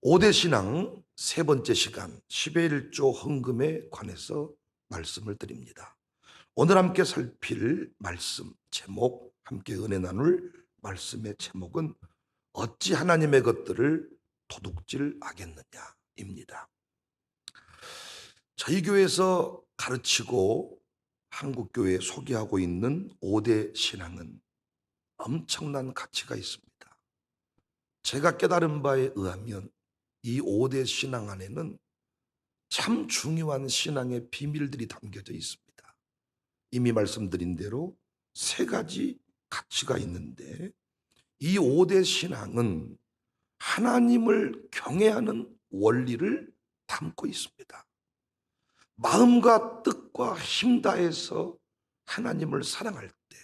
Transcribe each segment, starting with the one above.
5대 신앙 세 번째 시간 10의 1조 헌금에 관해서 말씀을 드립니다. 오늘 함께 살필 말씀 제목, 함께 은혜 나눌 말씀의 제목은 어찌 하나님의 것들을 도둑질하겠느냐입니다. 저희 교회에서 가르치고 한국교회에 소개하고 있는 5대 신앙은 엄청난 가치가 있습니다. 제가 깨달은 바에 의하면 이 5대 신앙 안에는 참 중요한 신앙의 비밀들이 담겨져 있습니다. 이미 말씀드린 대로 세 가지 가치가 있는데 이 5대 신앙은 하나님을 경외하는 원리를 담고 있습니다. 마음과 뜻과 힘 다해서 하나님을 사랑할 때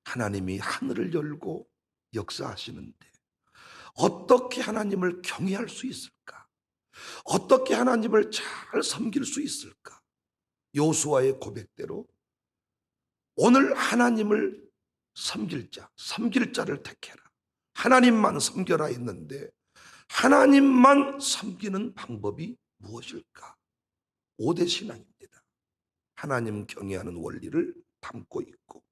하나님이 하늘을 열고 역사하시는데 어떻게 하나님을 경외할 수 있을까? 어떻게 하나님을 잘 섬길 수 있을까? 여호수아의 고백대로 오늘 하나님을 섬길 자를 택해라. 하나님만 섬겨라 했는데 하나님만 섬기는 방법이 무엇일까? 5대 신앙입니다. 하나님 경외하는 원리를 담고 있고,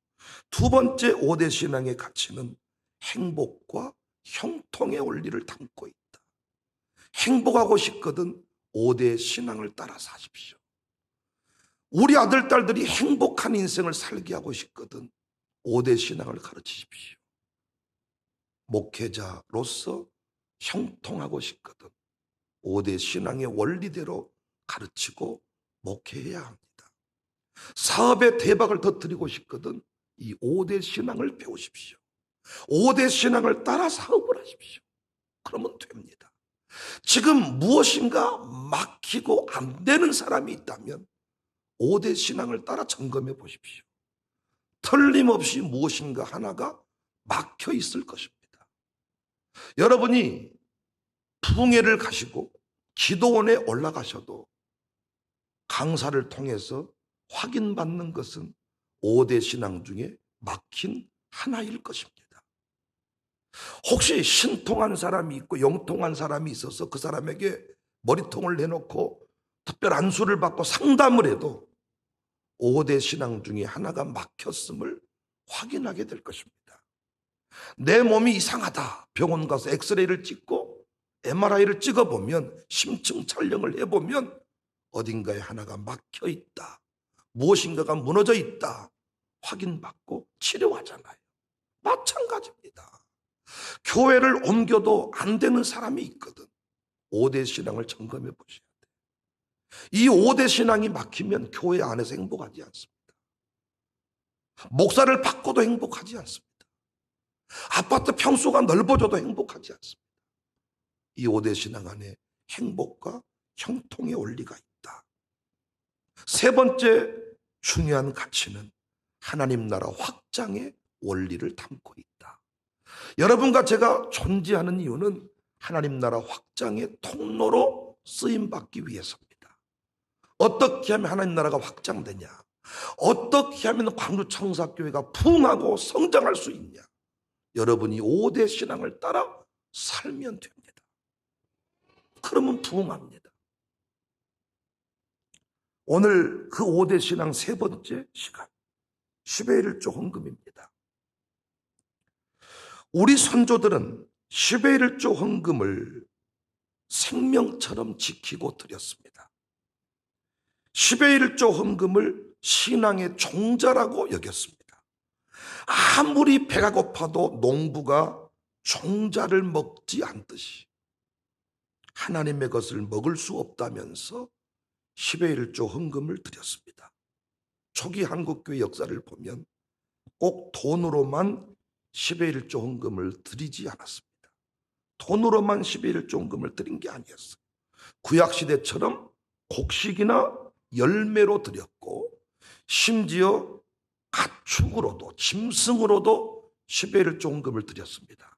두 번째 5대 신앙의 가치는 행복과 형통의 원리를 담고 있다. 행복하고 싶거든 5대 신앙을 따라 사십시오. 우리 아들, 딸들이 행복한 인생을 살게 하고 싶거든 5대 신앙을 가르치십시오. 목회자로서 형통하고 싶거든 5대 신앙의 원리대로 가르치고 목회해야 합니다. 사업의 대박을 터뜨리고 싶거든 이 5대 신앙을 배우십시오. 5대 신앙을 따라 사업을 하십시오. 그러면 됩니다. 지금 무엇인가 막히고 안 되는 사람이 있다면 5대 신앙을 따라 점검해 보십시오. 틀림없이 무엇인가 하나가 막혀 있을 것입니다. 여러분이 부흥회를 가시고 기도원에 올라가셔도 강사를 통해서 확인받는 것은 5대 신앙 중에 막힌 하나일 것입니다. 혹시 신통한 사람이 있고 영통한 사람이 있어서 그 사람에게 머리통을 내놓고 특별 안수를 받고 상담을 해도 5대 신앙 중에 하나가 막혔음을 확인하게 될 것입니다. 내 몸이 이상하다. 병원 가서 엑스레이를 찍고 MRI를 찍어보면, 심층 촬영을 해보면 어딘가에 하나가 막혀 있다. 무엇인가가 무너져 있다. 확인받고 치료하잖아요. 마찬가지입니다. 교회를 옮겨도 안 되는 사람이 있거든. 5대 신앙을 점검해 보셔야 돼. 이 5대 신앙이 막히면 교회 안에서 행복하지 않습니다. 목사를 바꿔도 행복하지 않습니다. 아파트 평수가 넓어져도 행복하지 않습니다. 이 5대 신앙 안에 행복과 형통의 원리가 있다. 세 번째 중요한 가치는 하나님 나라 확장의 원리를 담고 있다. 여러분과 제가 존재하는 이유는 하나님 나라 확장의 통로로 쓰임받기 위해서입니다. 어떻게 하면 하나님 나라가 확장되냐? 어떻게 하면 광주청사교회가 부흥하고 성장할 수 있냐? 여러분이 5대 신앙을 따라 살면 됩니다. 그러면 부흥합니다. 오늘 그 5대 신앙 세 번째 시간 10의 1조 헌금입니다. 우리 선조들은 10의 1조 헌금을 생명처럼 지키고 드렸습니다. 10의 1조 헌금을 신앙의 종자라고 여겼습니다. 아무리 배가 고파도 농부가 종자를 먹지 않듯이 하나님의 것을 먹을 수 없다면서 10의 1조 헌금을 드렸습니다. 초기 한국교회 역사를 보면 꼭 돈으로만 10의 1조 헌금을 드리지 않았습니다. 돈으로만 10의 1조 헌금을 드린 게 아니었어요. 구약시대처럼 곡식이나 열매로 드렸고, 심지어 가축으로도 짐승으로도 10의 1조 헌금을 드렸습니다.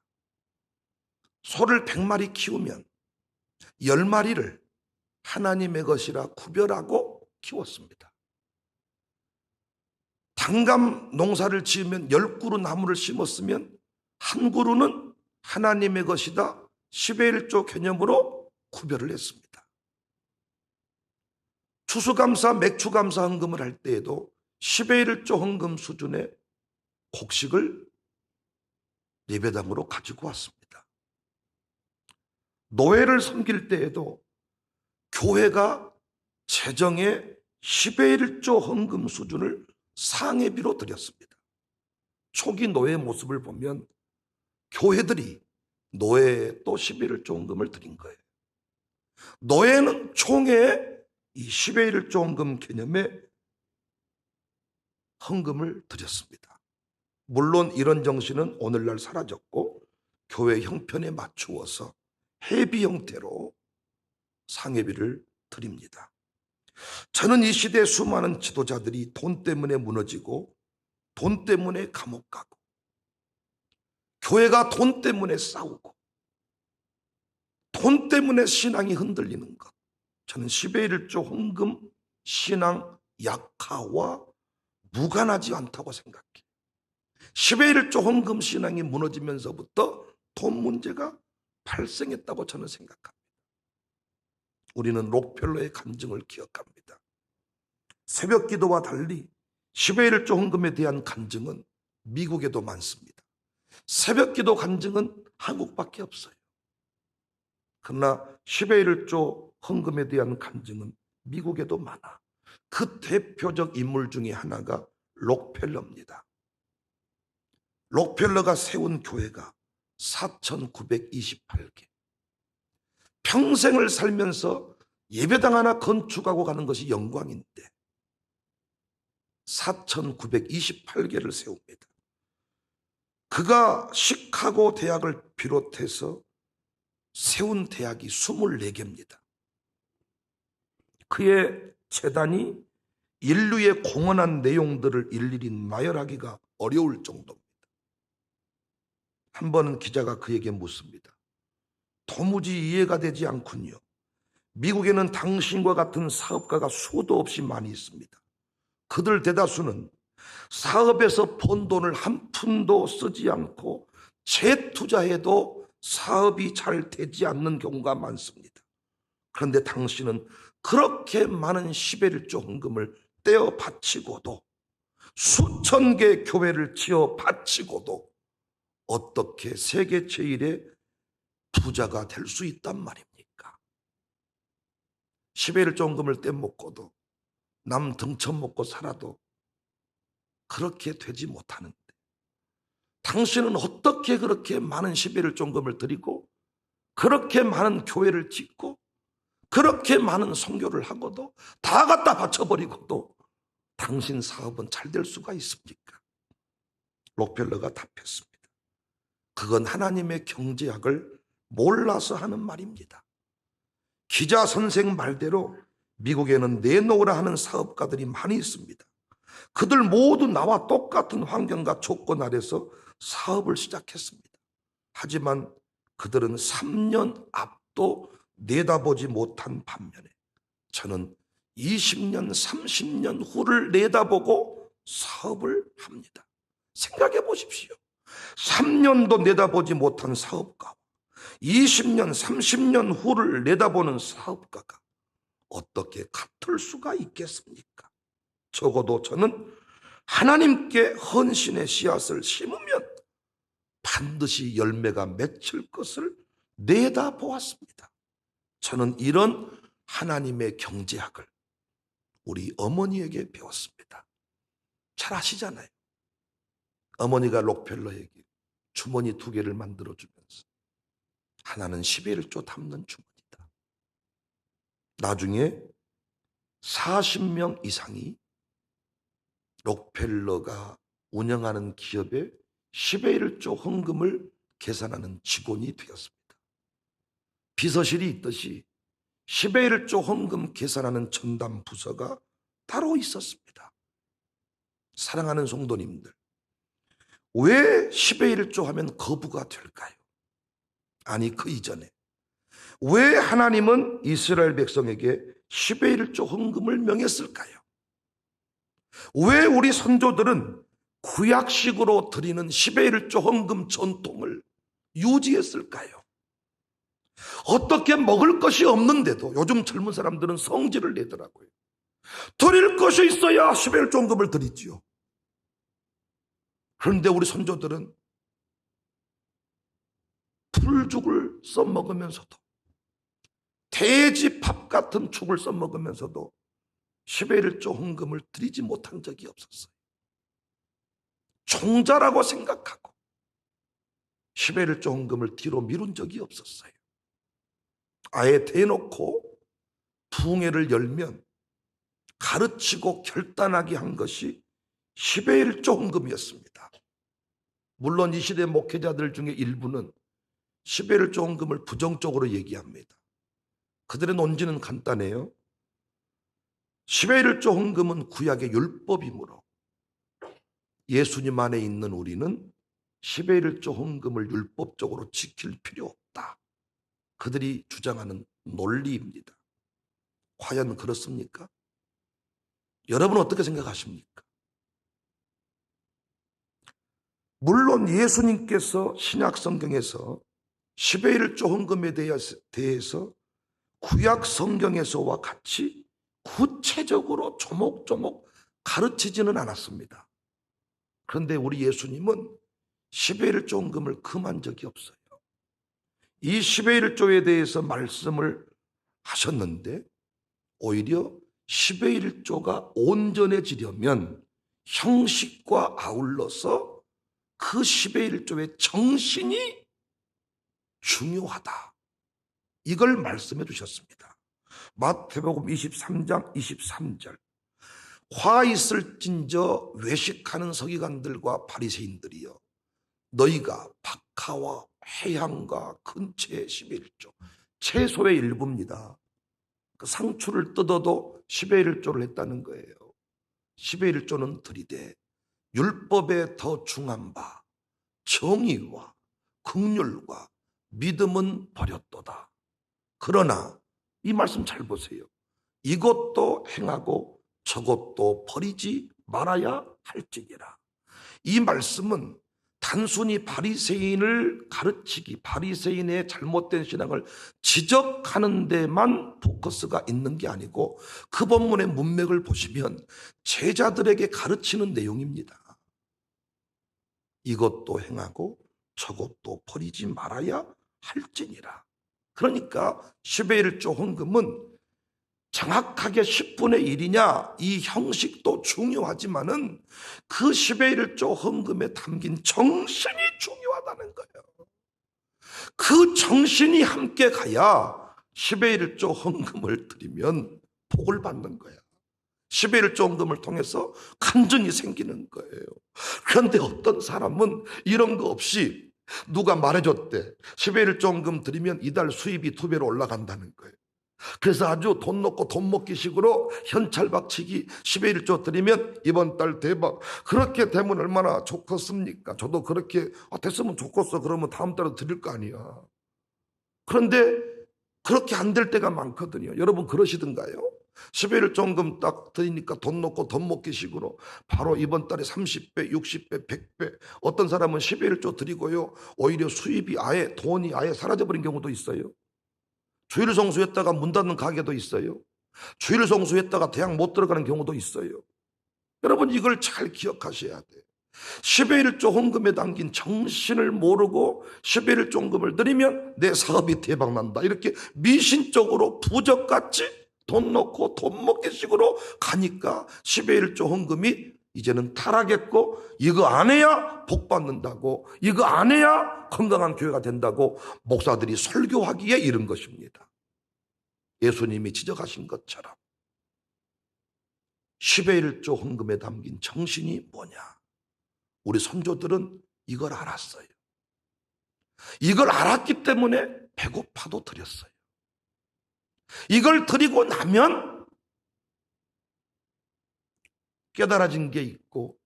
소를 100마리 키우면 10마리를 하나님의 것이라 구별하고 키웠습니다. 단감 농사를 지으면 10그루 나무를 심었으면 한 그루는 하나님의 것이다 10의 1조 개념으로 구별을 했습니다. 추수감사, 맥추감사 헌금을 할 때에도 10의 1조 헌금 수준의 곡식을 예배당으로 가지고 왔습니다. 노회를 섬길 때에도 교회가 재정의 10의 1조 헌금 수준을 상회비로 드렸습니다. 초기 노회 모습을 보면 교회들이 노회에 또 10의 1조 헌금을 드린 거예요. 노회는 총회 이 10의 1조 헌금 개념에 헌금을 드렸습니다. 물론 이런 정신은 오늘날 사라졌고 교회 형편에 맞추어서 회비 형태로 상회비를 드립니다. 저는 이 시대 수많은 지도자들이 돈 때문에 무너지고 돈 때문에 감옥 가고 교회가 돈 때문에 싸우고 돈 때문에 신앙이 흔들리는 것, 저는 10의 1조 헌금 신앙 약화와 무관하지 않다고 생각해요. 10의 1조 헌금 신앙이 무너지면서부터 돈 문제가 발생했다고 저는 생각합니다. 우리는 록펠러의 간증을 기억합니다. 새벽 기도와 달리 10의 1조 헌금에 대한 간증은 미국에도 많습니다. 새벽 기도 간증은 한국밖에 없어요. 그러나 10의 1조 헌금에 대한 간증은 미국에도 많아. 그 대표적 인물 중에 하나가 록펠러입니다. 록펠러가 세운 교회가 4,928개. 평생을 살면서 예배당 하나 건축하고 가는 것이 영광인데 4,928개를 세웁니다. 그가 시카고 대학을 비롯해서 세운 대학이 24개입니다. 그의 재단이 인류에 공헌한 내용들을 일일이 나열하기가 어려울 정도입니다. 한 번은 기자가 그에게 묻습니다. 도무지 이해가 되지 않군요. 미국에는 당신과 같은 사업가가 수도 없이 많이 있습니다. 그들 대다수는 사업에서 번 돈을 한 푼도 쓰지 않고 재투자해도 사업이 잘 되지 않는 경우가 많습니다. 그런데 당신은 그렇게 많은 10의 1조 헌금을 떼어 바치고도 수천 개 교회를 지어 바치고도 어떻게 세계 제1의 부자가 될 수 있단 말입니까? 10의 1조 헌금을 떼먹고도 남 등쳐 먹고 살아도 그렇게 되지 못하는데 당신은 어떻게 그렇게 많은 10의 1조 헌금을 드리고 그렇게 많은 교회를 짓고 그렇게 많은 선교를 하고도 다 갖다 바쳐버리고도 당신 사업은 잘 될 수가 있습니까? 록펠러가 답했습니다. 그건 하나님의 경제학을 몰라서 하는 말입니다. 기자 선생 말대로 미국에는 내놓으라 하는 사업가들이 많이 있습니다. 그들 모두 나와 똑같은 환경과 조건 아래서 사업을 시작했습니다. 하지만 그들은 3년 앞도 내다보지 못한 반면에 저는 20년, 30년 후를 내다보고 사업을 합니다. 생각해 보십시오. 3년도 내다보지 못한 사업가, 20년, 30년 후를 내다보는 사업가가 어떻게 같을 수가 있겠습니까? 적어도 저는 하나님께 헌신의 씨앗을 심으면 반드시 열매가 맺힐 것을 내다보았습니다. 저는 이런 하나님의 경제학을 우리 어머니에게 배웠습니다. 잘 아시잖아요. 어머니가 록펠러에게 주머니 2개를 만들어주면서 하나는 10의 1조 담는 주머니다. 나중에 40명 이상이 록펠러가 운영하는 기업에 10의 1조 헌금을 계산하는 직원이 되었습니다. 비서실이 있듯이 10의 1조 헌금 계산하는 전담 부서가 따로 있었습니다. 사랑하는 성도님들, 왜 10의 1조 하면 거부가 될까요? 아니, 그 이전에 왜 하나님은 이스라엘 백성에게 10의 1조 헌금을 명했을까요? 왜 우리 선조들은 구약식으로 드리는 10의 1조 헌금 전통을 유지했을까요? 어떻게 먹을 것이 없는데도 요즘 젊은 사람들은 성질을 내더라고요. 드릴 것이 있어야 10일 종금을 드리지요. 그런데 우리 선조들은 풀죽을 써먹으면서도, 돼지 밥 같은 죽을 써먹으면서도 10의 1조 헌금을 드리지 못한 적이 없었어요. 종자라고 생각하고 10의 1조 헌금을 뒤로 미룬 적이 없었어요. 아예 대놓고 부흥회를 열면 가르치고 결단하게 한 것이 10의 1조 헌금이었습니다. 물론 이 시대 목회자들 중에 일부는 10의 1조 헌금을 부정적으로 얘기합니다. 그들의 논지는 간단해요. 10의 1조 헌금은 구약의 율법이므로 예수님 안에 있는 우리는 10의 1조 헌금을 율법적으로 지킬 필요 없다. 그들이 주장하는 논리입니다. 과연 그렇습니까? 여러분 어떻게 생각하십니까? 물론 예수님께서 신약 성경에서 10의 1조 헌금에 대해서 구약 성경에서와 같이 구체적으로 조목조목 가르치지는 않았습니다. 그런데 우리 예수님은 10의 1조 헌금을 금한 적이 없어요. 이 10의 1조에 대해서 말씀을 하셨는데 오히려 10의 1조가 온전해지려면 형식과 아울러서 그 10의 1조의 정신이 중요하다. 이걸 말씀해 주셨습니다. 마태복음 23장 23절. 화 있을진저 외식하는 서기관들과 바리새인들이여, 너희가 박하와 해향과 근처의 11조, 채소의 일부입니다. 그 상추를 뜯어도 10의 1조를 했다는 거예요. 10의 1조는 들이되 율법에 더 중한 바 정의와 긍휼과 믿음은 버렸도다. 그러나 이 말씀 잘 보세요. 이것도 행하고 저것도 버리지 말아야 할지니라. 이 말씀은 단순히 바리새인을 가르치기, 바리새인의 잘못된 신앙을 지적하는 데만 포커스가 있는 게 아니고 그 본문의 문맥을 보시면 제자들에게 가르치는 내용입니다. 이것도 행하고 저것도 버리지 말아야 할지니라. 그러니까 10의 1조 헌금은 정확하게 10분의 1이냐 이 형식도 중요하지만은 그 10의 1조 헌금에 담긴 정신이 중요하다는 거예요. 그 정신이 함께 가야 10의 1조 헌금을 드리면 복을 받는 거야. 10의 1조 헌금을 통해서 간증이 생기는 거예요. 그런데 어떤 사람은 이런 거 없이 누가 말해줬대. 10의 1조 헌금 드리면 이달 수입이 2배로 올라간다는 거예요. 그래서 아주 돈 놓고 돈 먹기 식으로 현찰박치기 10의 1조 드리면 이번 달 대박. 그렇게 되면 얼마나 좋겠습니까? 저도 그렇게 됐으면 좋겠어. 그러면 다음 달에 드릴 거 아니야. 그런데 그렇게 안 될 때가 많거든요. 여러분 그러시던가요? 10의 1조 헌금 딱 드리니까 돈 놓고 돈 먹기 식으로 바로 이번 달에 30배, 60배, 100배. 어떤 사람은 10의 1조 드리고요, 오히려 수입이 아예 돈이 아예 사라져버린 경우도 있어요. 주일 성수했다가 문 닫는 가게도 있어요. 주일 성수했다가 대학 못 들어가는 경우도 있어요. 여러분 이걸 잘 기억하셔야 돼요. 10의 1조 헌금에 담긴 정신을 모르고 10의 1조 헌금을 드리면 내 사업이 대박난다, 이렇게 미신적으로 부적같이 돈 놓고 돈 먹기 식으로 가니까 10의 1조 헌금이 이제는 타락했고, 이거 안 해야 복 받는다고, 이거 안 해야 건강한 교회가 된다고 목사들이 설교하기에 이른 것입니다. 예수님이 지적하신 것처럼 10의 1조 헌금에 담긴 정신이 뭐냐? 우리 선조들은 이걸 알았어요. 이걸 알았기 때문에 배고파도 드렸어요. 이걸 드리고 나면 깨달아진 게 있고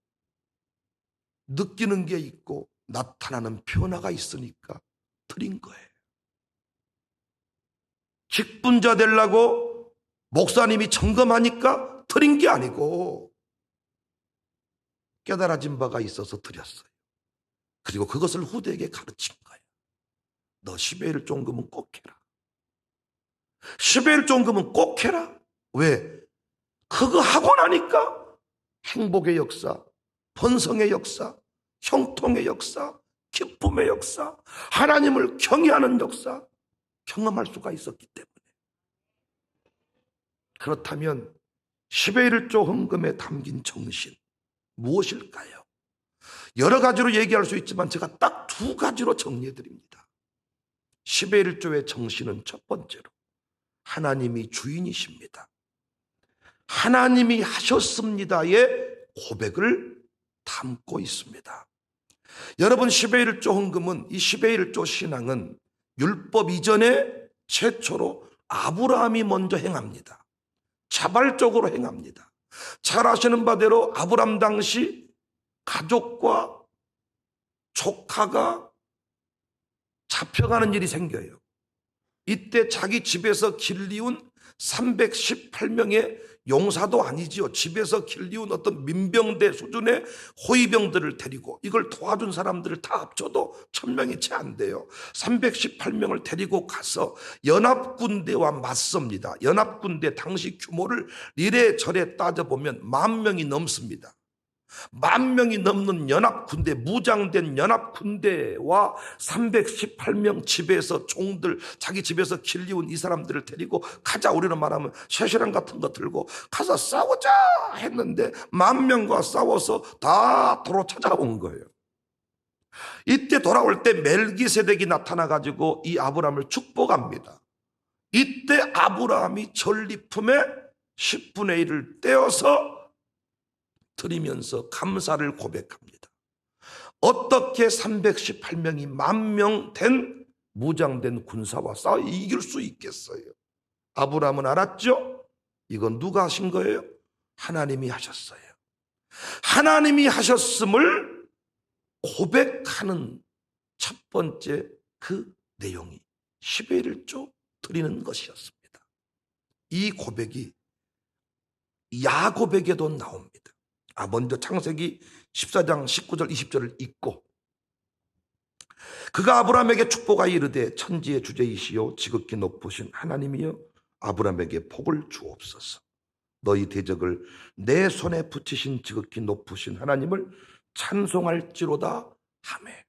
느끼는 게 있고 나타나는 변화가 있으니까 드린 거예요. 직분자 되려고 목사님이 점검하니까 드린 게 아니고 깨달아진 바가 있어서 드렸어요. 그리고 그것을 후대에게 가르친 거예요. 너 10의 1조 헌금은 꼭 해라. 십의 1조 헌금은 꼭 해라. 왜? 그거 하고 나니까 행복의 역사, 번성의 역사, 형통의 역사, 기쁨의 역사, 하나님을 경외하는 역사 경험할 수가 있었기 때문에. 그렇다면 10의 1조 헌금에 담긴 정신 무엇일까요? 여러 가지로 얘기할 수 있지만 제가 딱 두 가지로 정리해 드립니다. 10의 1조의 정신은 첫 번째로 하나님이 주인이십니다. 하나님이 하셨습니다의 고백을 담고 있습니다. 여러분, 10의 1조 헌금은, 이 10의 1조 신앙은 율법 이전에 최초로 아브라함이 먼저 행합니다. 자발적으로 행합니다. 잘 아시는 바대로 아브라함 당시 가족과 조카가 잡혀가는 일이 생겨요. 이때 자기 집에서 길리운 318명의 용사도 아니지요. 집에서 길리운 어떤 민병대 수준의 호위병들을 데리고, 이걸 도와준 사람들을 다 합쳐도 1000명이 채 안 돼요. 318명을 데리고 가서 연합군대와 맞섭니다. 연합군대 당시 규모를 이래저래 따져보면 10,000명이 넘습니다. 10,000명이 넘는 연합군대, 무장된 연합군대와 318명 집에서 종들, 자기 집에서 길리운 이 사람들을 데리고 가자, 우리는 말하면 쇠시랑 같은 거 들고 가서 싸우자 했는데 10,000명과 싸워서 다 도로 찾아온 거예요. 이때 돌아올 때 멜기세덱이 나타나가지고 이 아브라함을 축복합니다. 이때 아브라함이 전리품의 10분의 1을 떼어서 드리면서 감사를 고백합니다. 어떻게 318명이 10,000명 된 무장된 군사와 싸워 이길 수 있겠어요? 아브라함은 알았죠? 이건 누가 하신 거예요? 하나님이 하셨어요. 하나님이 하셨음을 고백하는 첫 번째 그 내용이 10의 1조 드리는 것이었습니다. 이 고백이 야곱에게도 나옵니다. 먼저 창세기 14장 19절 20절을 읽고, 그가 아브라함에게 축복하여 이르되 천지의 주제이시요 지극히 높으신 하나님이여 아브라함에게 복을 주옵소서. 너희 대적을 내 손에 붙이신 지극히 높으신 하나님을 찬송할지로다 하매,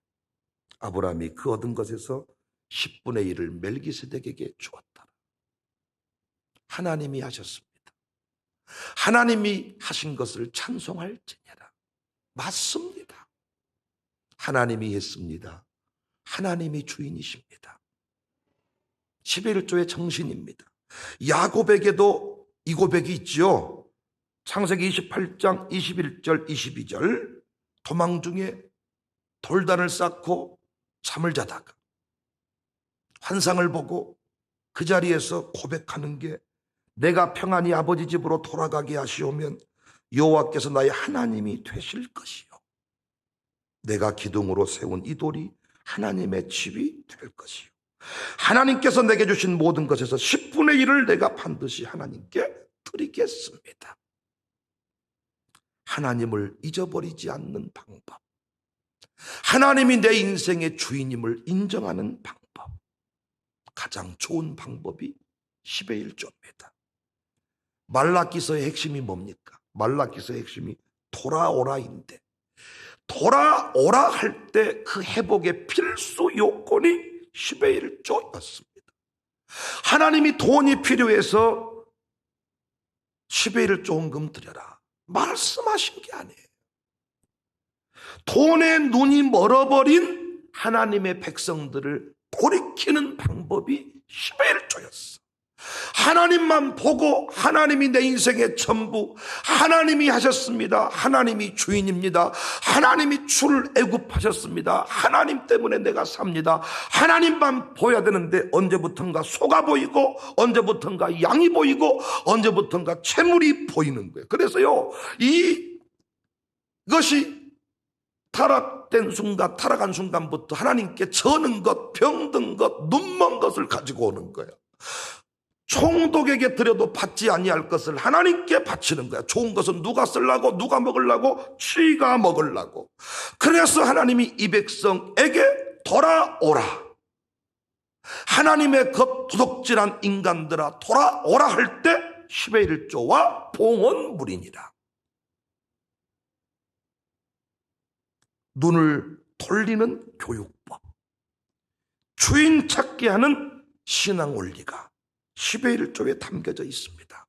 아브라함이 그 얻은 것에서 10분의 1을 멜기세덱에게 주었다. 하나님이 하셨습니다. 하나님이 하신 것을 찬송할지니라. 맞습니다. 하나님이 했습니다. 하나님이 주인이십니다. 10의 1조의 정신입니다. 야곱에게도 이 고백이 있죠. 창세기 28장 21절 22절, 도망 중에 돌단을 쌓고 잠을 자다가 환상을 보고 그 자리에서 고백하는 게, 내가 평안히 아버지 집으로 돌아가게 하시오면 여호와께서 나의 하나님이 되실 것이요, 내가 기둥으로 세운 이 돌이 하나님의 집이 될 것이요, 하나님께서 내게 주신 모든 것에서 10분의 1을 내가 반드시 하나님께 드리겠습니다. 하나님을 잊어버리지 않는 방법, 하나님이 내 인생의 주인임을 인정하는 방법, 가장 좋은 방법이 10의 1조입니다. 말라기서의 핵심이 뭡니까? 말라기서의 핵심이 돌아오라인데, 돌아오라 할 때 그 회복의 필수 요건이 10의 1조였습니다. 하나님이 돈이 필요해서 10의 1조 헌금 드려라 말씀하신 게 아니에요. 돈에 눈이 멀어버린 하나님의 백성들을 돌이키는 방법이 10의 1조였어. 하나님만 보고, 하나님이 내 인생의 전부, 하나님이 하셨습니다, 하나님이 주인입니다, 하나님이 주를 애굽하셨습니다, 하나님 때문에 내가 삽니다, 하나님만 보여야 되는데 언제부턴가 소가 보이고, 언제부턴가 양이 보이고, 언제부턴가 채물이 보이는 거예요. 그래서요, 이것이 타락한 순간부터 하나님께 저는 것, 병든 것, 눈먼 것을 가지고 오는 거예요. 총독에게 드려도 받지 아니할 것을 하나님께 바치는 거야. 좋은 것은 누가 쓰려고, 누가 먹으려고? 쥐가 먹으려고. 그래서 하나님이 이 백성에게 돌아오라, 하나님의 그 도둑질한 인간들아 돌아오라 할 때 10의 1조와 봉헌물이니라. 눈을 돌리는 교육법, 주인 찾게 하는 신앙 원리가 10의 1조에 담겨져 있습니다.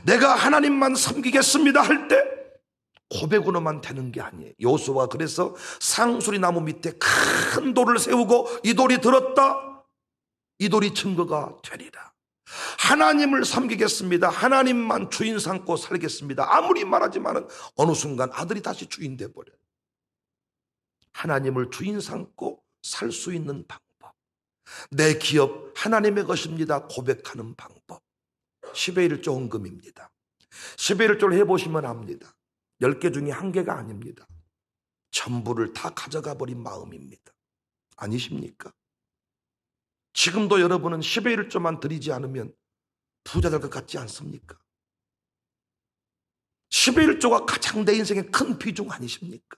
내가 하나님만 섬기겠습니다 할 때 고백으로만 되는 게 아니에요. 여호수아가 그래서 상수리 나무 밑에 큰 돌을 세우고 이 돌이 들었다, 이 돌이 증거가 되리라. 하나님을 섬기겠습니다, 하나님만 주인 삼고 살겠습니다, 아무리 말하지만은 어느 순간 아들이 다시 주인 돼버려요. 하나님을 주인 삼고 살 수 있는 방법, 내 기업 하나님의 것입니다 고백하는 방법, 10의 1조 헌금입니다. 10의 1조를 해보시면 압니다. 10개 중에 1개가 아닙니다. 전부를 다 가져가 버린 마음입니다. 아니십니까? 지금도 여러분은 10의 1조만 드리지 않으면 부자 될 것 같지 않습니까? 10의 1조가 가장 내 인생에 큰 비중 아니십니까?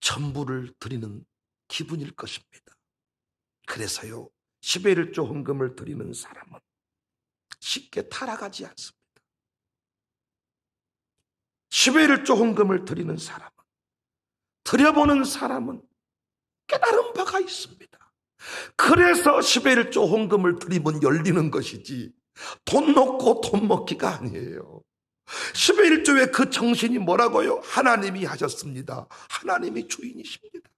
전부를 드리는 기분일 것입니다. 그래서요, 10의 1조 헌금을 드리는 사람은 쉽게 타락하지 않습니다. 10의 1조 헌금을 드리는 사람은, 드려보는 사람은 깨달은 바가 있습니다. 그래서 10의 1조 헌금을 드리면 열리는 것이지 돈 놓고 돈 먹기가 아니에요. 10의 1조의 그 정신이 뭐라고요? 하나님이 하셨습니다, 하나님이 주인이십니다.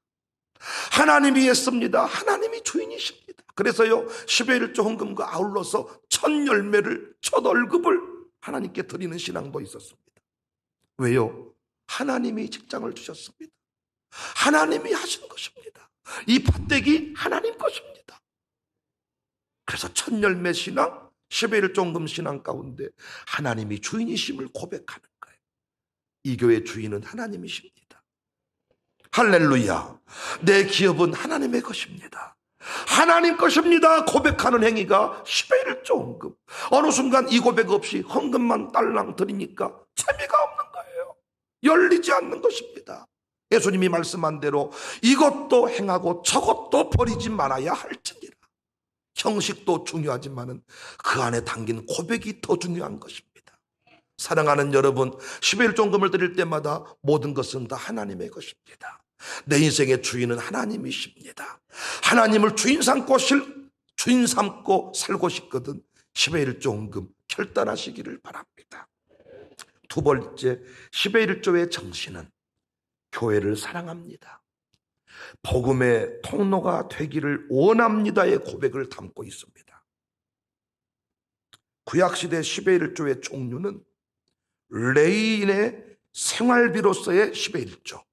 하나님이 했습니다, 하나님이 주인이십니다. 그래서요, 10의 1조 헌금과 아울러서 첫 열매를, 첫 월급을 하나님께 드리는 신앙도 있었습니다. 왜요? 하나님이 직장을 주셨습니다. 하나님이 하신 것입니다. 이 밭대기 하나님 것입니다. 그래서 첫 열매 신앙, 10의 1조 헌금 신앙 가운데 하나님이 주인이심을 고백하는 거예요. 이 교회 주인은 하나님이십니다. 할렐루야. 내 기업은 하나님의 것입니다, 하나님 것입니다 고백하는 행위가 10의 1조 헌금. 어느 순간 이 고백 없이 헌금만 딸랑 드리니까 재미가 없는 거예요. 열리지 않는 것입니다. 예수님이 말씀한 대로 이것도 행하고 저것도 버리지 말아야 할지니라. 형식도 중요하지만은 그 안에 담긴 고백이 더 중요한 것입니다. 사랑하는 여러분, 10의 1조 헌금을 드릴 때마다 모든 것은 다 하나님의 것입니다. 내 인생의 주인은 하나님이십니다. 하나님을 주인 삼고 살고 싶거든 10의 1조 헌금 결단하시기를 바랍니다. 두 번째, 10의 1조의 정신은 교회를 사랑합니다, 복음의 통로가 되기를 원합니다의 고백을 담고 있습니다. 구약시대 10의 1조의 종류는 레위인의 생활비로서의 10의 1조,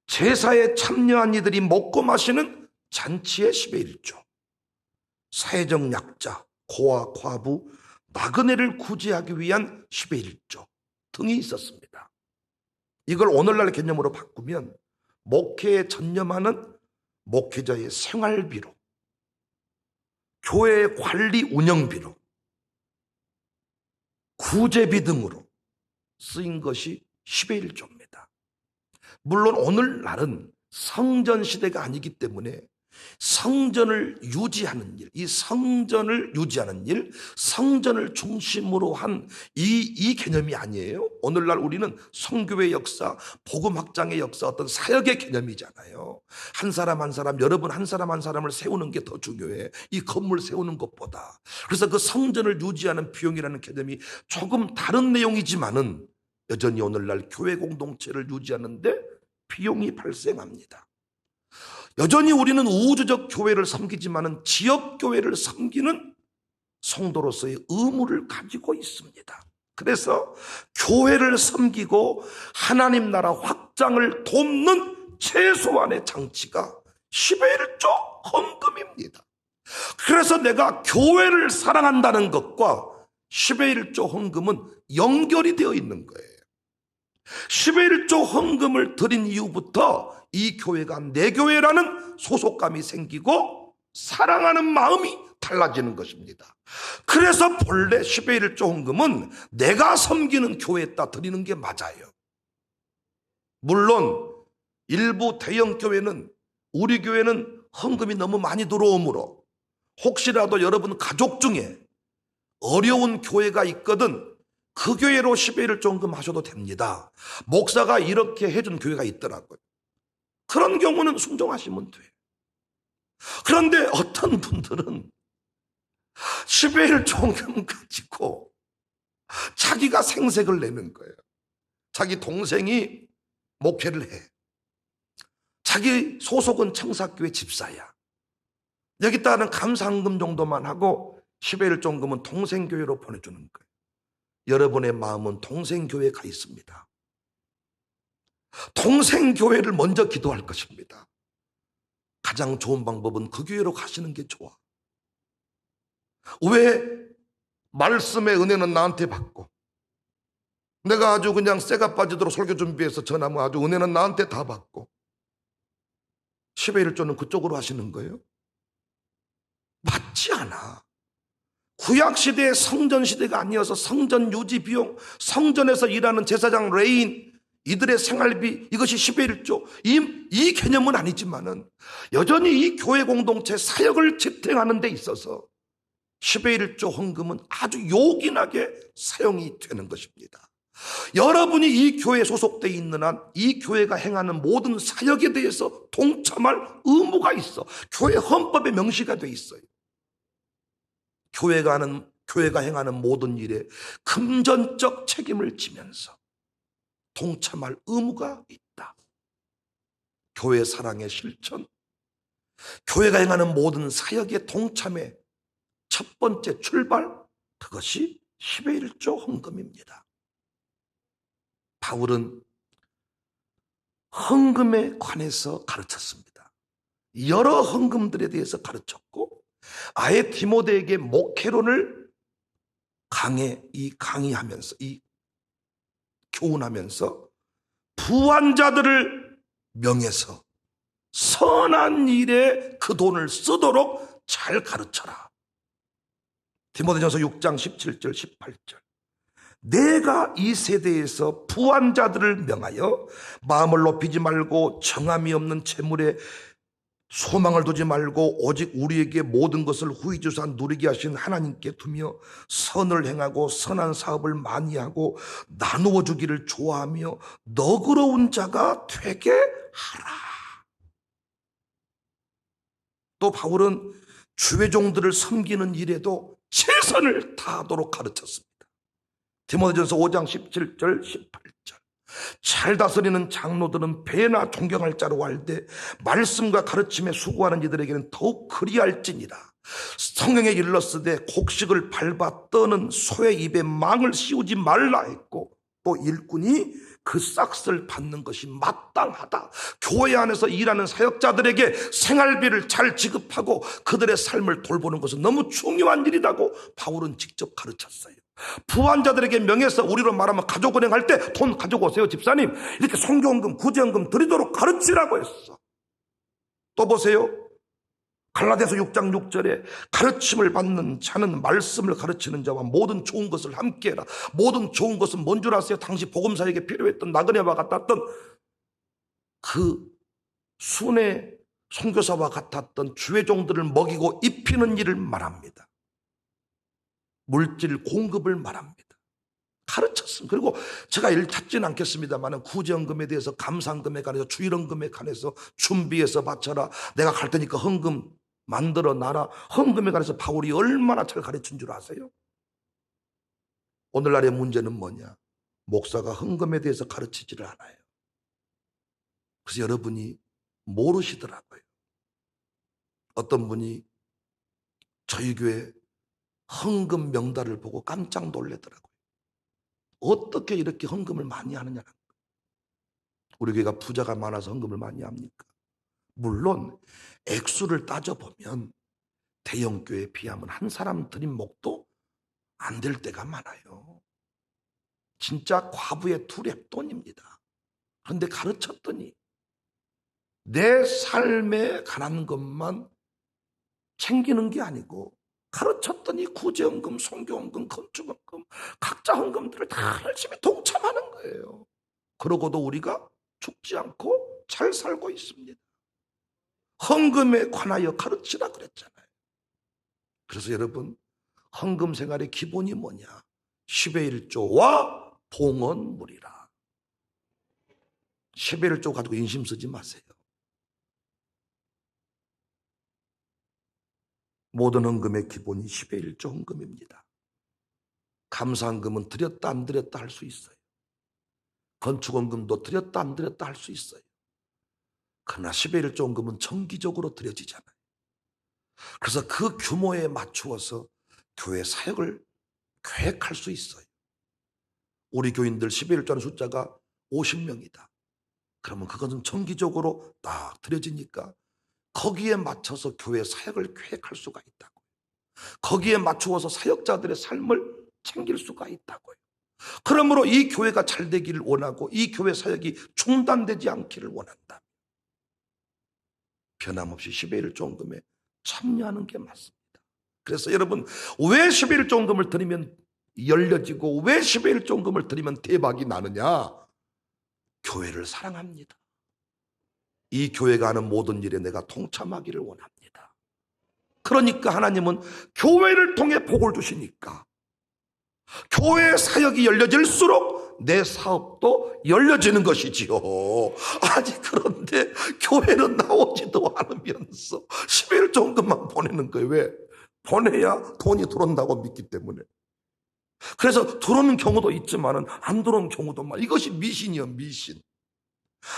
제사에 참여한 이들이 먹고 마시는 잔치의 10의 1조, 사회적 약자, 고아, 과부, 나그네를 구제하기 위한 10의 1조 등이 있었습니다. 이걸 오늘날 개념으로 바꾸면 목회에 전념하는 목회자의 생활비로, 교회의 관리 운영비로, 구제비 등으로 쓰인 것이 10의 1조입니다. 물론 오늘날은 성전 시대가 아니기 때문에 성전을 유지하는 일, 이 성전을 유지하는 일, 성전을 중심으로 한 이 개념이 아니에요. 오늘날 우리는 성교의 역사, 복음 확장의 역사, 어떤 사역의 개념이잖아요. 한 사람 한 사람, 여러분 한 사람 한 사람을 세우는 게 더 중요해, 이 건물 세우는 것보다. 그래서 그 성전을 유지하는 비용이라는 개념이 조금 다른 내용이지만은 여전히 오늘날 교회 공동체를 유지하는데 비용이 발생합니다. 여전히 우리는 우주적 교회를 섬기지만은 지역교회를 섬기는 성도로서의 의무를 가지고 있습니다. 그래서 교회를 섬기고 하나님 나라 확장을 돕는 최소한의 장치가 10의 1조 헌금입니다. 그래서 내가 교회를 사랑한다는 것과 10의 1조 헌금은 연결이 되어 있는 거예요. 10의 1조 헌금을 드린 이후부터 이 교회가 내 교회라는 소속감이 생기고 사랑하는 마음이 달라지는 것입니다. 그래서 본래 10의 1조 헌금은 내가 섬기는 교회에다 드리는 게 맞아요. 물론 일부 대형 교회는 우리 교회는 헌금이 너무 많이 들어오므로 혹시라도 여러분 가족 중에 어려운 교회가 있거든 그 교회로 10의 1 종금 하셔도 됩니다. 목사가 이렇게 해준 교회가 있더라고요. 그런 경우는 순종하시면 돼요. 그런데 어떤 분들은 10의 1 종금 가지고 자기가 생색을 내는 거예요. 자기 동생이 목회를 해. 자기 소속은 청사교회 집사야. 여기다가는 감사헌금 정도만 하고 10의 1 종금은 동생교회로 보내주는 거예요. 여러분의 마음은 동생교회에 가 있습니다. 동생교회를 먼저 기도할 것입니다. 가장 좋은 방법은 그 교회로 가시는 게 좋아. 왜 말씀의 은혜는 나한테 받고 내가 아주 그냥 쇠가 빠지도록 설교 준비해서 전하면 아주 은혜는 나한테 다 받고 10의 1조는 그쪽으로 하시는 거예요? 맞지 않아. 구약시대의 성전시대가 아니어서 성전 유지 비용, 성전에서 일하는 제사장 레인, 이들의 생활비, 이것이 10의 1조. 이 개념은 아니지만은 여전히 이 교회 공동체 사역을 지탱하는 데 있어서 10의 1조 헌금은 아주 요긴하게 사용이 되는 것입니다. 여러분이 이 교회에 소속되어 있는 한 이 교회가 행하는 모든 사역에 대해서 동참할 의무가 있어. 교회 헌법에 명시가 되어 있어요. 교회가 행하는 모든 일에 금전적 책임을 지면서 동참할 의무가 있다. 교회 사랑의 실천, 교회가 행하는 모든 사역의 동참의 첫 번째 출발, 그것이 10의 1조 헌금입니다. 바울은 헌금에 관해서 가르쳤습니다. 여러 헌금들에 대해서 가르쳤고 아예 디모데에게 목회론을 강의하면서 교훈하면서 부한 자들을 명해서 선한 일에 그 돈을 쓰도록 잘 가르쳐라. 디모데전서 6장 17절 18절. 내가 이 세대에서 부한 자들을 명하여 마음을 높이지 말고 정함이 없는 재물에 소망을 두지 말고 오직 우리에게 모든 것을 후이주사 누리게 하신 하나님께 두며 선을 행하고 선한 사업을 많이 하고 나누어 주기를 좋아하며 너그러운 자가 되게 하라. 또 바울은 주의 종들을 섬기는 일에도 최선을 다하도록 가르쳤습니다. 디모데전서 5장 17절 18절. 잘 다스리는 장로들은 배나 존경할 자로 알되 말씀과 가르침에 수고하는 이들에게는 더욱 그리할지니라. 성경에 일렀으되 곡식을 밟아 떠는 소의 입에 망을 씌우지 말라 했고 또 일꾼이 그 싹을 받는 것이 마땅하다. 교회 안에서 일하는 사역자들에게 생활비를 잘 지급하고 그들의 삶을 돌보는 것은 너무 중요한 일이라고 바울은 직접 가르쳤어요. 부한 자들에게 명해서 우리로 말하면 가족은행 할 때 돈 가지고 오세요 집사님, 이렇게 성교헌금 구제헌금 드리도록 가르치라고 했어. 또 보세요. 갈라디아서 6장 6절에 가르침을 받는 자는 말씀을 가르치는 자와 모든 좋은 것을 함께 해라. 모든 좋은 것은 뭔 줄 아세요? 당시 복음사에게 필요했던 나그네와 같았던 그 순회 선교사와 같았던 주의 종들을 먹이고 입히는 일을 말합니다. 물질 공급을 말합니다. 가르쳤습니다. 그리고 제가 일 찾지는 않겠습니다만 구제헌금에 대해서 감사헌금에 관해서 주일헌금에 관해서 준비해서 바쳐라. 내가 갈 테니까 헌금 만들어 놔라. 헌금에 관해서 바울이 얼마나 잘 가르친 줄 아세요? 오늘날의 문제는 뭐냐? 목사가 헌금에 대해서 가르치지를 않아요. 그래서 여러분이 모르시더라고요. 어떤 분이 저희 교회 헌금 명단을 보고 깜짝 놀라더라고요. 어떻게 이렇게 헌금을 많이 하느냐는 거예요. 우리 교회가 부자가 많아서 헌금을 많이 합니까? 물론 액수를 따져보면 대형교회에 비하면 한 사람 드린 목도 안 될 때가 많아요. 진짜 과부의 두 랩돈입니다. 그런데 가르쳤더니 내 삶에 관한 것만 챙기는 게 아니고 가르쳤더니 구제헌금, 성교헌금, 건축헌금, 각자 헌금들을 다 열심히 동참하는 거예요. 그러고도 우리가 죽지 않고 잘 살고 있습니다. 헌금에 관하여 가르치라 그랬잖아요. 그래서 여러분, 헌금 생활의 기본이 뭐냐? 10의 1조와 봉헌물이라. 10의 1조 가지고 인심 쓰지 마세요. 모든 헌금의 기본이 10의 1조 헌금입니다. 감사헌금은 드렸다 안 드렸다 할 수 있어요. 건축헌금도 드렸다 안 드렸다 할 수 있어요. 그러나 10의 1조 헌금은 정기적으로 드려지잖아요. 그래서 그 규모에 맞추어서 교회 사역을 계획할 수 있어요. 우리 교인들 10의 1조라는 숫자가 50명이다. 그러면 그것은 정기적으로 딱 드려지니까 거기에 맞춰서 교회 사역을 계획할 수가 있다고. 거기에 맞추어서 사역자들의 삶을 챙길 수가 있다고요. 그러므로 이 교회가 잘 되기를 원하고 이 교회 사역이 중단되지 않기를 원한다. 변함없이 10의 1조 헌금에 참여하는 게 맞습니다. 그래서 여러분, 왜 10의 1조 헌금을 드리면 열려지고 왜 10의 1조 헌금을 드리면 대박이 나느냐? 교회를 사랑합니다. 이 교회가 하는 모든 일에 내가 동참하기를 원합니다. 그러니까 하나님은 교회를 통해 복을 주시니까 교회 사역이 열려질수록 내 사업도 열려지는 것이지요. 아니 그런데 교회는 나오지도 않으면서 10일 정도만 보내는 거예요. 왜? 보내야 돈이 들어온다고 믿기 때문에. 그래서 들어오는 경우도 있지만 안 들어오는 경우도 많아. 이것이 미신이요, 미신.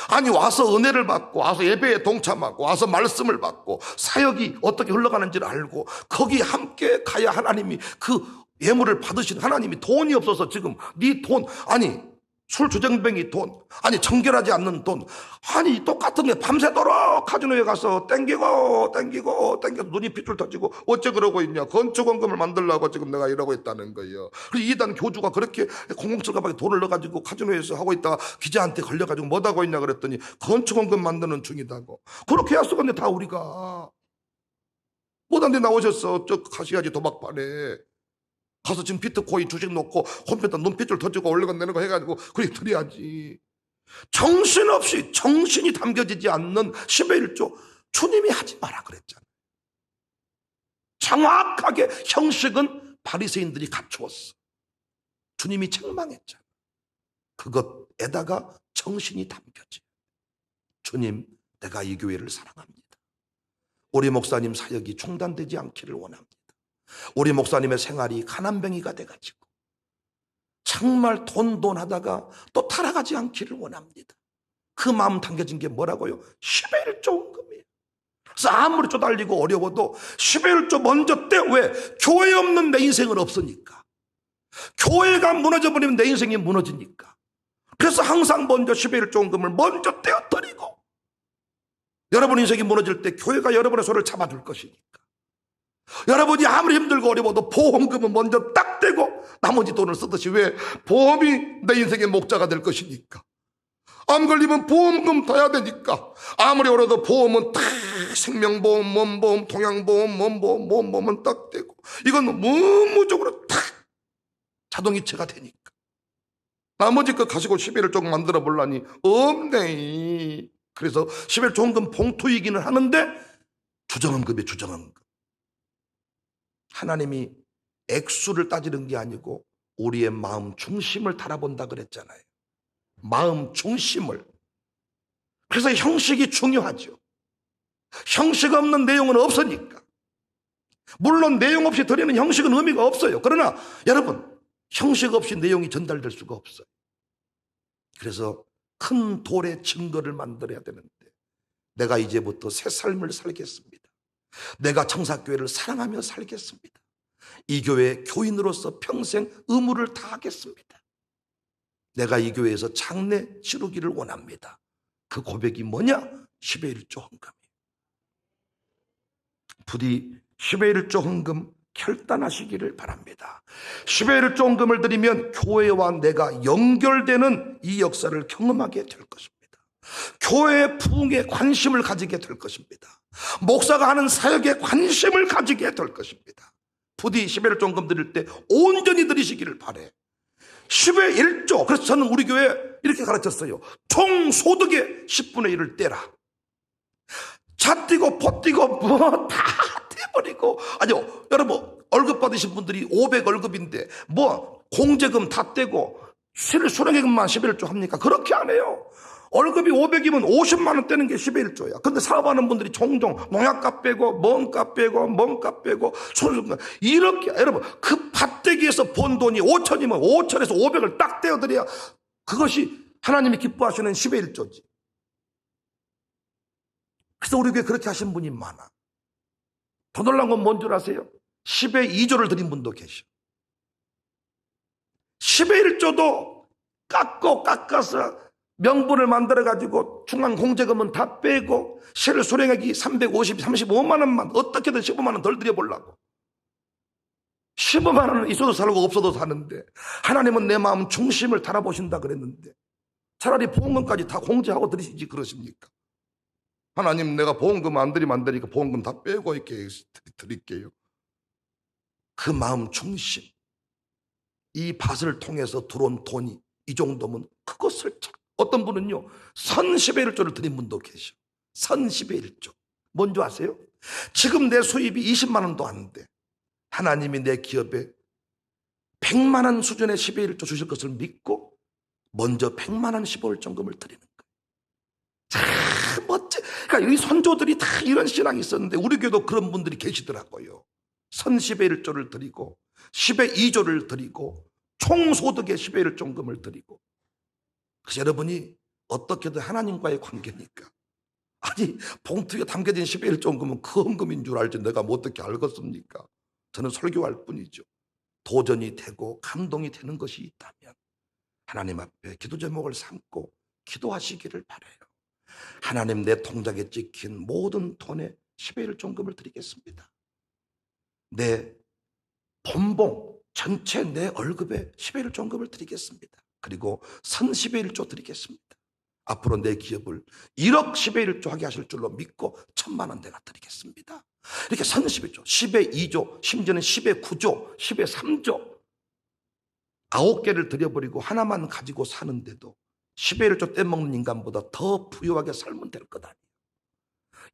아니 와서 은혜를 받고 와서 예배에 동참하고 와서 말씀을 받고 사역이 어떻게 흘러가는지를 알고 거기 함께 가야 하나님이 그 예물을 받으신 하나님이 돈이 없어서 지금 네 돈, 아니 술 주정뱅이 돈, 아니 정결하지 않는 돈, 아니 똑같은 게 밤새도록 카지노에 가서 땡기고 눈이 핏줄 터지고 어째 그러고 있냐. 건축원금을 만들려고 지금 내가 이러고 있다는 거예요. 그리고 이단 교주가 그렇게 공공철갑하게 돈을 넣어가지고 카지노에서 하고 있다가 기자한테 걸려가지고 뭐하고 있냐 그랬더니 건축원금 만드는 중이다고. 그렇게 했었는데 다 우리가 못한데 나오셨어. 저 가셔야지 도박판에 가서 지금 비트코인 주식 놓고 컴퓨터 눈빛을 터지고 올리고 내는 거 해가지고 그렇게 드려야지. 정신없이 정신이 담겨지지 않는 10의 1조 주님이 하지 마라 그랬잖아요. 정확하게 형식은 바리새인들이 갖추었어. 주님이 책망했잖아. 그것에다가 정신이 담겨져. 주님, 내가 이 교회를 사랑합니다. 우리 목사님 사역이 중단되지 않기를 원합니다. 우리 목사님의 생활이 가난뱅이가 돼가지고 정말 돈 하다가 또 타락하지 않기를 원합니다. 그 마음 담겨진 게 뭐라고요? 10의 1조 헌금이에요. 그래서 아무리 쪼달리고 어려워도 10의 1조 먼저 떼. 왜? 교회 없는 내 인생은 없으니까. 교회가 무너져버리면 내 인생이 무너지니까. 그래서 항상 먼저 10의 1조 헌금을 먼저 떼어드리고 여러분 인생이 무너질 때 교회가 여러분의 손을 잡아줄 것이니까. 여러분이 아무리 힘들고 어려워도 보험금은 먼저 딱 떼고 나머지 돈을 쓰듯이. 왜? 보험이 내 인생의 목자가 될 것이니까. 암 걸리면 보험금 타야 되니까. 아무리 어려도 보험은 딱 생명보험, 몸보험, 통양보험, 몸보험은 딱 떼고 이건 무무적으로 딱 자동이체가 되니까. 나머지 거 가지고 11일 조금 만들어 보려니 없네. 그래서 11일 조금 봉투이기는 하는데 주정헌금이에요. 주정헌금. 하나님이 액수를 따지는 게 아니고 우리의 마음 중심을 달아본다 그랬잖아요. 마음 중심을. 그래서 형식이 중요하죠. 형식 없는 내용은 없으니까. 물론 내용 없이 드리는 형식은 의미가 없어요. 그러나 여러분, 형식 없이 내용이 전달될 수가 없어요. 그래서 큰 돌의 증거를 만들어야 되는데 내가 이제부터 새 삶을 살겠습니다. 내가 청사교회를 사랑하며 살겠습니다. 이 교회의 교인으로서 평생 의무를 다하겠습니다. 내가 이 교회에서 장래 치르기를 원합니다. 그 고백이 뭐냐? 10의 1조 헌금이에요. 부디 10의 1조 헌금 결단하시기를 바랍니다. 10의 1조 헌금을 드리면 교회와 내가 연결되는 이 역사를 경험하게 될 것입니다. 교회의 부흥에 관심을 가지게 될 것입니다. 목사가 하는 사역에 관심을 가지게 될 것입니다. 부디 10의 1조 헌금 드릴 때 온전히 드리시기를 바래. 10의 1조. 그래서 저는 우리 교회 이렇게 가르쳤어요. 총 소득의 10분의 1을 떼라. 잣뛰고 포뛰고 뭐 다 돼버리고. 아니요, 여러분 월급 받으신 분들이 500 월급인데 뭐 공제금 다 떼고 수령액만 11조 합니까? 그렇게 안 해요. 월급이 500이면 50만 원 떼는 게 11일 조야. 근데 사업하는 분들이 종종 농약값 빼고 뭔값 빼고 뭔값 빼고 손수가 이렇게. 여러분 그 밭대기에서 번 돈이 5천이면 5천에서 500을 딱 떼어드려야 그것이 하나님이 기뻐하시는 10의 1조지. 그래서 우리 교회 그렇게 하신 분이 많아. 더 놀란 건 뭔 줄 아세요? 10의 2조를 드린 분도 계셔. 10의 1조도 깎아서 명분을 만들어가지고 중앙 공제금은 다 빼고 실 수령액이 35만 원만 어떻게든 15만 원 덜 드려보려고. 15만 원은 있어도 살고 없어도 사는데 하나님은 내 마음 중심을 달아보신다 그랬는데 차라리 보험금까지 다 공제하고 드리시지 그러십니까? 하나님 내가 보험금 안 드리면 안 되니까 보험금 다 빼고 이렇게 드릴게요. 그 마음 중심, 이 밭을 통해서 들어온 돈이 이 정도면 그것을 어떤 분은요 선 10의 1조를 드린 분도 계셔. 선 10의 1조. 뭔지 아세요? 지금 내 수입이 20만 원도 안 돼. 하나님이 내 기업에 100만 원 수준의 10의 1조 주실 것을 믿고 먼저 100만 원 15일정금을 드리는 거예요. 참 멋져. 그러니까 이 선조들이 다 이런 신앙이 있었는데 우리 교회도 그런 분들이 계시더라고요. 선 10의 1조를 드리고 10의 2조를 드리고 총소득의 10의 1정금을 드리고. 그래서 여러분이 어떻게든 하나님과의 관계니까. 아니 봉투에 담겨진 10의 1정금은 그 헌금인 줄 알지 내가 뭐 어떻게 알겠습니까? 저는 설교할 뿐이죠. 도전이 되고 감동이 되는 것이 있다면 하나님 앞에 기도 제목을 삼고 기도하시기를 바라요. 하나님 내 통장에 찍힌 모든 돈의 10의 1정금을 드리겠습니다. 내 본봉 전체 내 월급에 10의 1정금을 드리겠습니다. 그리고 선 10의 1조 드리겠습니다. 앞으로 내 기업을 1억 10의 1조 하게 하실 줄로 믿고 1,000만 원 내가 드리겠습니다. 이렇게 선 10의 1조, 10의 2조, 심지어는 10의 9조, 10의 3조 9개를 드려버리고 하나만 가지고 사는데도 10의 1조 떼먹는 인간보다 더 부유하게 살면 될 것 아니에요.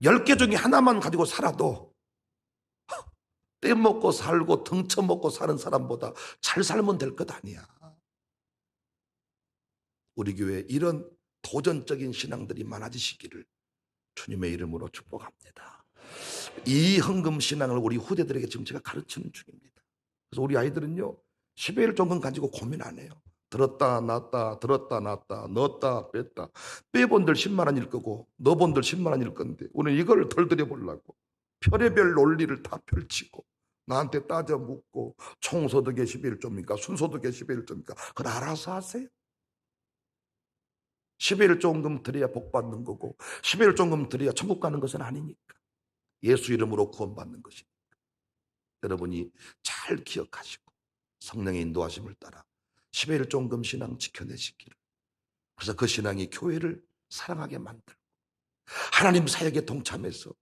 10개 중에 하나만 가지고 살아도 떼먹고 살고 등쳐먹고 사는 사람보다 잘 살면 될 것 아니야. 우리 교회에 이런 도전적인 신앙들이 많아지시기를 주님의 이름으로 축복합니다. 이 헌금 신앙을 우리 후대들에게 지금 제가 가르치는 중입니다. 그래서 우리 아이들은요 10의 1정금 가지고 고민 안 해요. 들었다 놨다 들었다 놨다 넣었다 뺐다. 빼본들 10만 원일 거고 넣어본들 10만 원일 건데 우리는 이걸 덜 들여보려고 별의별 논리를 다 펼치고 나한테 따져 묻고 총소득의 10의 1조입니까? 순소득의 10의 1조입니까? 그걸 알아서 하세요. 10의 1정금 드려야 복 받는 거고 10의 1정금 드려야 천국 가는 것은 아니니까. 예수 이름으로 구원받는 것이니까. 여러분이 잘 기억하시고 성령의 인도하심을 따라 10의 1정금 신앙 지켜내시기를. 그래서 그 신앙이 교회를 사랑하게 만들고 하나님 사역에 동참해서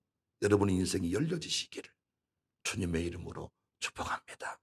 여러분의 인생이 열려지시기를 주님의 이름으로 축복합니다.